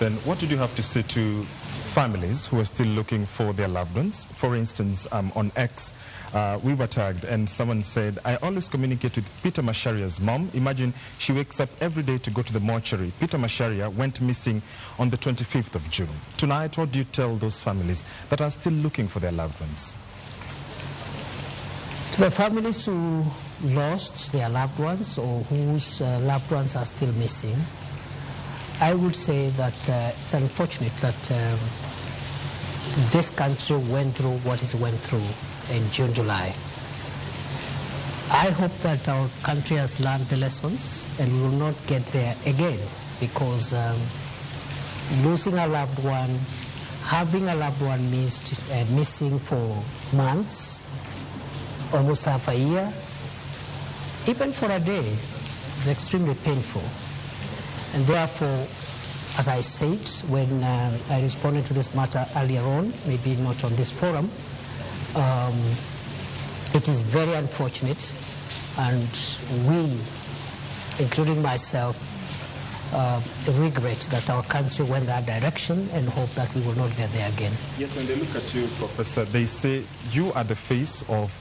then what did you have to say to families who are still looking for their loved ones? For instance, on X, we were tagged and someone said, I always communicate with Peter Masharia's mom. Imagine she wakes up every day to go to the mortuary. Peter Masharia went missing on the 25th of June. Tonight, what do you tell those families that are still looking for their loved ones? To the families who lost their loved ones or whose loved ones are still missing, I would say that it's unfortunate that this country went through what it went through in June, July. I hope that our country has learned the lessons and we will not get there again, because losing a loved one, having a loved one missing for months, almost half a year, even for a day, is extremely painful. And therefore, as I said when I responded to this matter earlier on, maybe not on this forum, it is very unfortunate, and we, including myself, regret that our country went that direction and hope that we will not get there again. Yes, when they look at you, Professor, they say you are the face of,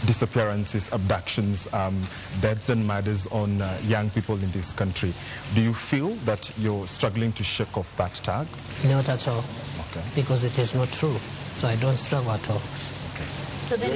disappearances, abductions, deaths and murders on young people in this country. Do you feel that you're struggling to shake off that tag? Not at all, okay. Because it is not true. So I don't struggle at all. Okay. So then